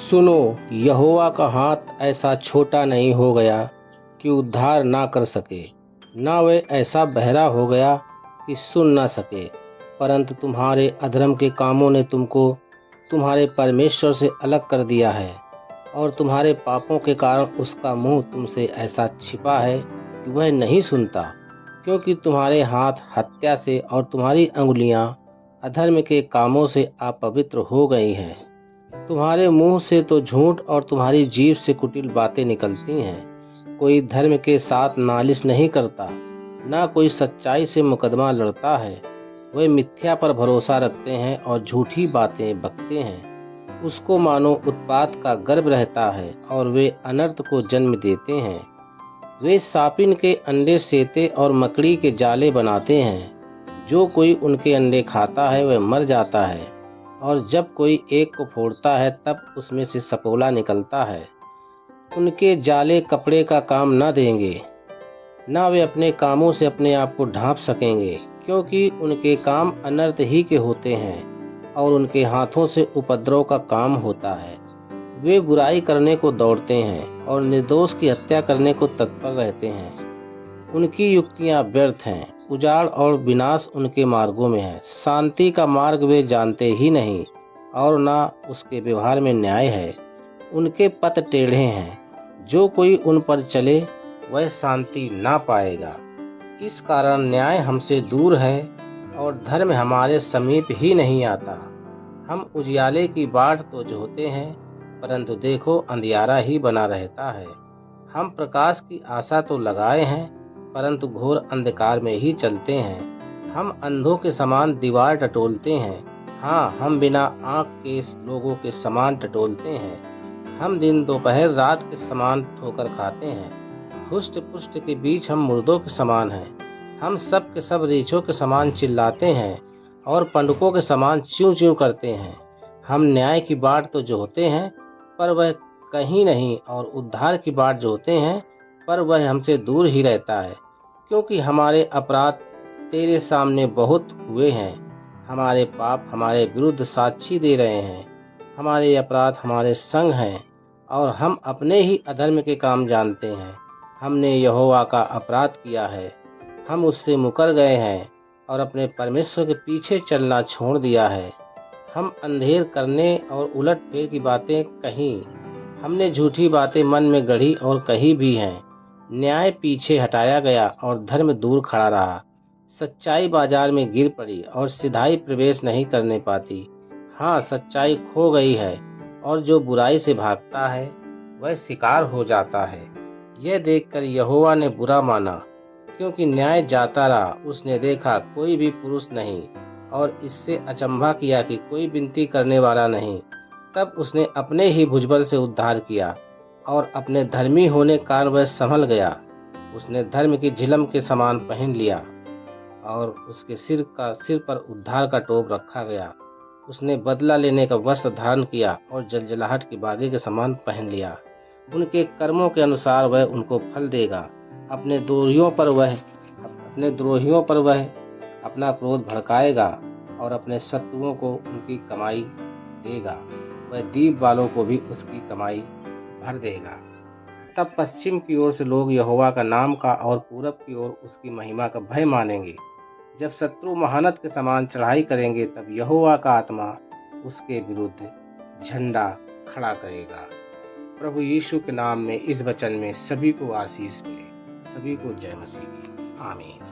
सुनो, यहोवा का हाथ ऐसा छोटा नहीं हो गया कि उद्धार ना कर सके, ना वह ऐसा बहरा हो गया कि सुन ना सके। परंतु तुम्हारे अधर्म के कामों ने तुमको तुम्हारे परमेश्वर से अलग कर दिया है, और तुम्हारे पापों के कारण उसका मुंह तुमसे ऐसा छिपा है कि वह नहीं सुनता। क्योंकि तुम्हारे हाथ हत्या से और तुम्हारी अंगुलियां अधर्म के कामों से अपवित्र हो गई हैं। तुम्हारे मुंह से तो झूठ और तुम्हारी जीभ से कुटिल बातें निकलती हैं। कोई धर्म के साथ नालिश नहीं करता, ना कोई सच्चाई से मुकदमा लड़ता है। वे मिथ्या पर भरोसा रखते हैं और झूठी बातें बकते हैं। उसको मानो उत्पात का गर्भ रहता है और वे अनर्थ को जन्म देते हैं। वे सापिन के अंडे सेते और मकड़ी के जाले बनाते हैं। जो कोई उनके अंडे खाता है वह मर जाता है, और जब कोई एक को फोड़ता है तब उसमें से सपोला निकलता है। उनके जाले कपड़े का काम न देंगे, ना वे अपने कामों से अपने आप को ढांप सकेंगे, क्योंकि उनके काम अनर्थ ही के होते हैं और उनके हाथों से उपद्रव का काम होता है। वे बुराई करने को दौड़ते हैं और निर्दोष की हत्या करने को तत्पर रहते हैं। उनकी युक्तियां व्यर्थ हैं, उजाड़ और विनाश उनके मार्गों में है। शांति का मार्ग वे जानते ही नहीं, और ना उसके व्यवहार में न्याय है। उनके पथ टेढ़े हैं, जो कोई उन पर चले वह शांति ना पाएगा। इस कारण न्याय हमसे दूर है और धर्म हमारे समीप ही नहीं आता। हम उजियाले की बाट तो जोहते हैं, परंतु देखो अंधियारा ही बना रहता है। हम प्रकाश की आशा तो लगाए हैं, परंतु घोर अंधकार में ही चलते हैं। हम अंधों के समान दीवार टटोलते हैं, हाँ, हम बिना आँख के लोगों के समान टटोलते हैं। हम दिन दोपहर रात के समान ठोकर खाते हैं। हुष्ट पुष्ट के बीच हम मुर्दों के समान हैं। हम सब के सब रीछों के समान चिल्लाते हैं और पंडुकों के समान च्यूं च्यूं करते हैं। हम न्याय की बाट तो जोहते हैं, पर वह कहीं नहीं, और उद्धार की बाट जोहते हैं, पर वह हमसे दूर ही रहता है। क्योंकि हमारे अपराध तेरे सामने बहुत हुए हैं, हमारे पाप हमारे विरुद्ध साक्षी दे रहे हैं। हमारे अपराध हमारे संग हैं, और हम अपने ही अधर्म के काम जानते हैं। हमने यहोवा का अपराध किया है, हम उससे मुकर गए हैं और अपने परमेश्वर के पीछे चलना छोड़ दिया है। हम अंधेर करने और उलट फेर की बातें कही, हमने झूठी बातें मन में गढ़ी और कही भी हैं। न्याय पीछे हटाया गया और धर्म दूर खड़ा रहा। सच्चाई बाजार में गिर पड़ी और सिधाई प्रवेश नहीं करने पाती। हाँ, सच्चाई खो गई है, और जो बुराई से भागता है वह शिकार हो जाता है। यह देखकर यहोवा ने बुरा माना, क्योंकि न्याय जाता रहा। उसने देखा कोई भी पुरुष नहीं, और इससे अचंभा किया कि कोई विनती करने वाला नहीं। तब उसने अपने ही भुजबल से उद्धार किया, और अपने धर्मी होने कारण वह संभल गया। उसने धर्म की झिलम के समान पहन लिया, और उसके सिर पर उद्धार का टोप रखा गया। उसने बदला लेने का वस्त्र धारण किया और जलजलाहट की बागी के समान पहन लिया। उनके कर्मों के अनुसार वह उनको फल देगा। अपने द्रोहियों पर वह अपना क्रोध भड़काएगा और अपने शत्रुओं को उनकी कमाई देगा। वह दीप वालों को भी उसकी कमाई भर देगा। तब पश्चिम की ओर से लोग यहोवा का नाम का और पूरब की ओर उसकी महिमा का भय मानेंगे। जब शत्रु महानत के समान चढ़ाई करेंगे, तब यहोवा का आत्मा उसके विरुद्ध झंडा खड़ा करेगा। प्रभु यीशु के नाम में इस वचन में सभी को आशीष मिले। सभी को जय मसीह की। आमीन।